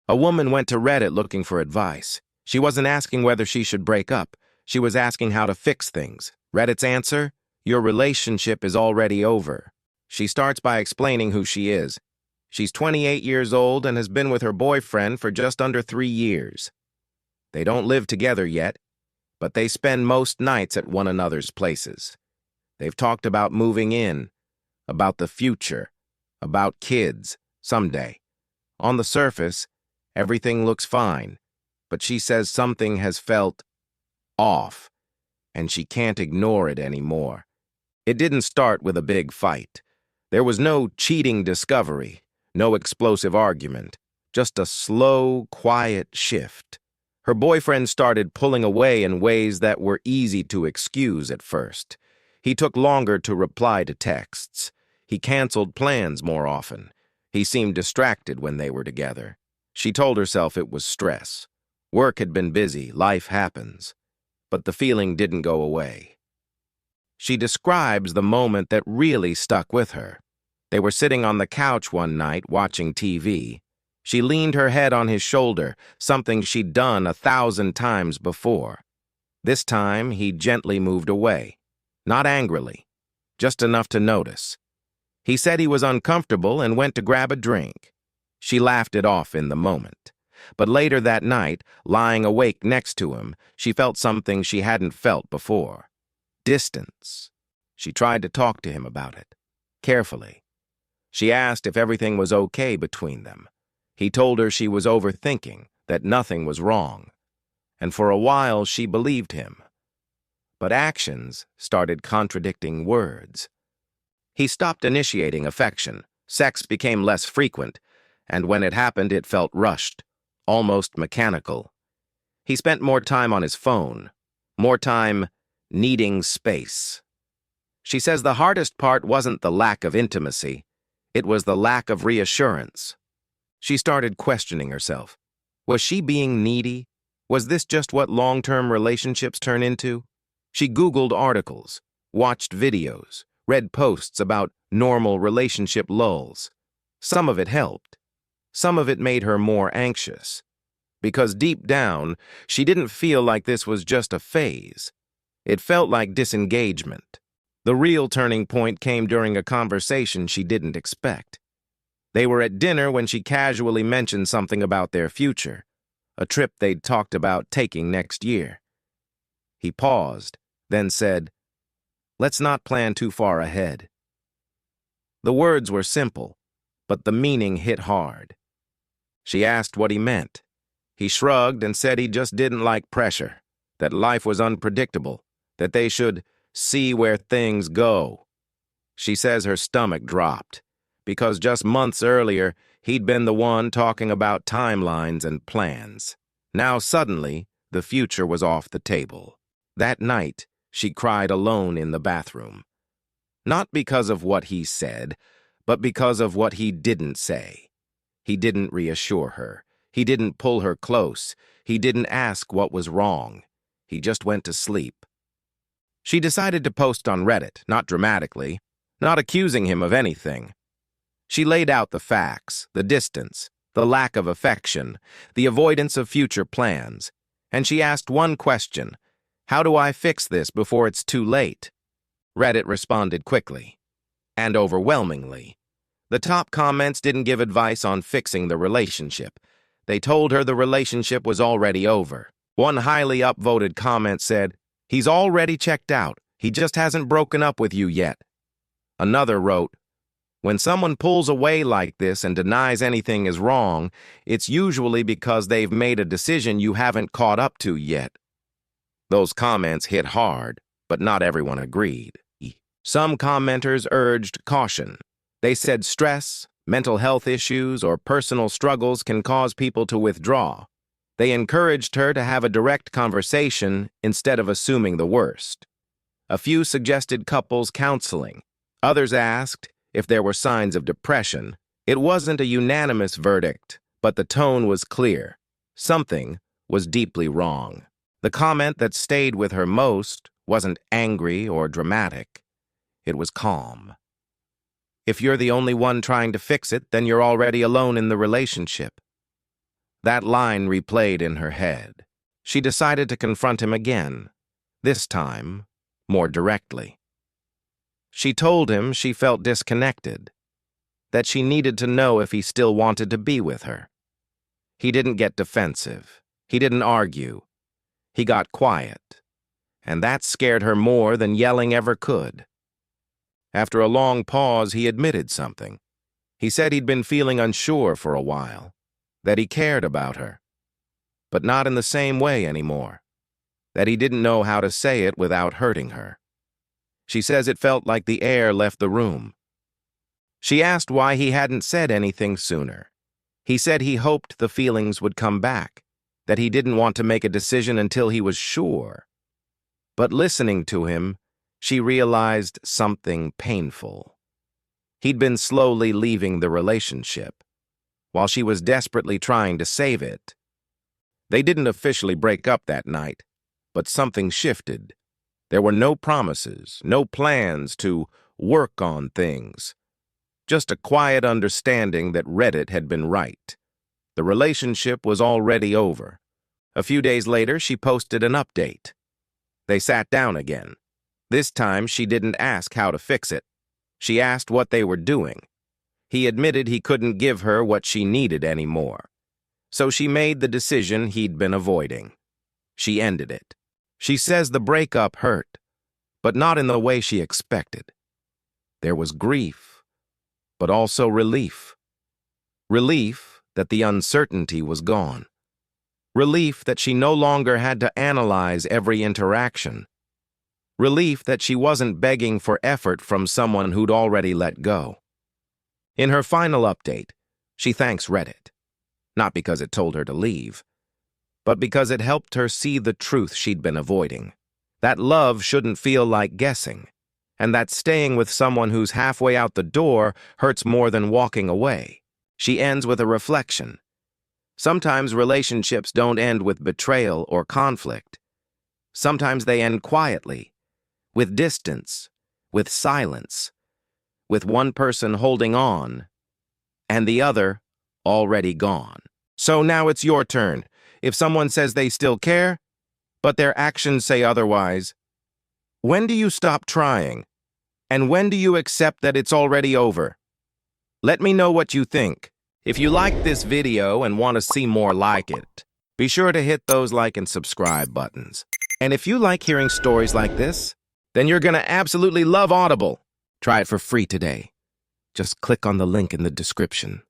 A woman went to Reddit looking for advice. She wasn't asking whether she should break up. She was asking how to fix things. Reddit's answer? Your relationship is already over. She starts by explaining who she is. She's 28 years old and has been with her boyfriend for just under 3 years. They don't live together yet, but they spend most nights at one another's places. They've talked about moving in, about the future, about kids, someday. On the surface, everything looks fine, but she says something has felt off, and she can't ignore it anymore. It didn't start with a big fight. There was no cheating discovery, no explosive argument, just a slow, quiet shift. Her boyfriend started pulling away in ways that were easy to excuse at first. He took longer to reply to texts. He canceled plans more often. He seemed distracted when they were together. She told herself it was stress. Work had been busy, life happens. But the feeling didn't go away. She describes the moment that really stuck with her. They were sitting on the couch one night watching TV. She leaned her head on his shoulder, something she'd done 1,000 times before. This time, he gently moved away. Not angrily, just enough to notice. He said he was uncomfortable and went to grab a drink. She laughed it off in the moment. But later that night, lying awake next to him, she felt something she hadn't felt before. Distance. She tried to talk to him about it, carefully. She asked if everything was okay between them. He told her she was overthinking, that nothing was wrong. And for a while, she believed him. But actions started contradicting words. He stopped initiating affection. Sex became less frequent, and when it happened, it felt rushed, almost mechanical. He spent more time on his phone, more time needing space. She says the hardest part wasn't the lack of intimacy, it was the lack of reassurance. She started questioning herself. Was she being needy? Was this just what long-term relationships turn into? She Googled articles, watched videos, read posts about normal relationship lulls. Some of it helped. Some of it made her more anxious. Because deep down, she didn't feel like this was just a phase. It felt like disengagement. The real turning point came during a conversation she didn't expect. They were at dinner when she casually mentioned something about their future, a trip they'd talked about taking next year. He paused, then said, "Let's not plan too far ahead." The words were simple, but the meaning hit hard. She asked what he meant. He shrugged and said he just didn't like pressure, that life was unpredictable, that they should see where things go. She says her stomach dropped, because just months earlier, he'd been the one talking about timelines and plans. Now suddenly, the future was off the table. That night, she cried alone in the bathroom. Not because of what he said, but because of what he didn't say. He didn't reassure her. He didn't pull her close. He didn't ask what was wrong. He just went to sleep. She decided to post on Reddit, not dramatically, not accusing him of anything. She laid out the facts, the distance, the lack of affection, the avoidance of future plans, and she asked one question: how do I fix this before it's too late? Reddit responded quickly, and overwhelmingly. The top comments didn't give advice on fixing the relationship. They told her the relationship was already over. One highly upvoted comment said, "He's already checked out. He just hasn't broken up with you yet." Another wrote, "When someone pulls away like this and denies anything is wrong, it's usually because they've made a decision you haven't caught up to yet." Those comments hit hard, but not everyone agreed. Some commenters urged caution. They said stress, mental health issues, or personal struggles can cause people to withdraw. They encouraged her to have a direct conversation instead of assuming the worst. A few suggested couples counseling. Others asked if there were signs of depression. It wasn't a unanimous verdict, but the tone was clear. Something was deeply wrong. The comment that stayed with her most wasn't angry or dramatic. It was calm. If you're the only one trying to fix it, then you're already alone in the relationship. That line replayed in her head. She decided to confront him again, this time more directly. She told him she felt disconnected, that she needed to know if he still wanted to be with her. He didn't get defensive. He didn't argue. He got quiet, and that scared her more than yelling ever could. After a long pause, he admitted something. He said he'd been feeling unsure for a while, that he cared about her, but not in the same way anymore, that he didn't know how to say it without hurting her. She says it felt like the air left the room. She asked why he hadn't said anything sooner. He said he hoped the feelings would come back, that he didn't want to make a decision until he was sure. But listening to him, she realized something painful. He'd been slowly leaving the relationship, while she was desperately trying to save it. They didn't officially break up that night, but something shifted. There were no promises, no plans to work on things. Just a quiet understanding that Reddit had been right. The relationship was already over. A few days later, she posted an update. They sat down again. This time, she didn't ask how to fix it. She asked what they were doing. He admitted he couldn't give her what she needed anymore. So she made the decision he'd been avoiding. She ended it. She says the breakup hurt, but not in the way she expected. There was grief, but also relief. Relief that the uncertainty was gone. Relief that she no longer had to analyze every interaction. Relief that she wasn't begging for effort from someone who'd already let go. In her final update, she thanks Reddit, not because it told her to leave, but because it helped her see the truth she'd been avoiding. That love shouldn't feel like guessing, and that staying with someone who's halfway out the door hurts more than walking away. She ends with a reflection. Sometimes relationships don't end with betrayal or conflict. Sometimes they end quietly, with distance, with silence, with one person holding on, and the other already gone. So now it's your turn. If someone says they still care, but their actions say otherwise, when do you stop trying? And when do you accept that it's already over? Let me know what you think. If you liked this video and want to see more like it, be sure to hit those like and subscribe buttons. And if you like hearing stories like this, then you're gonna absolutely love Audible. Try it for free today. Just click on the link in the description.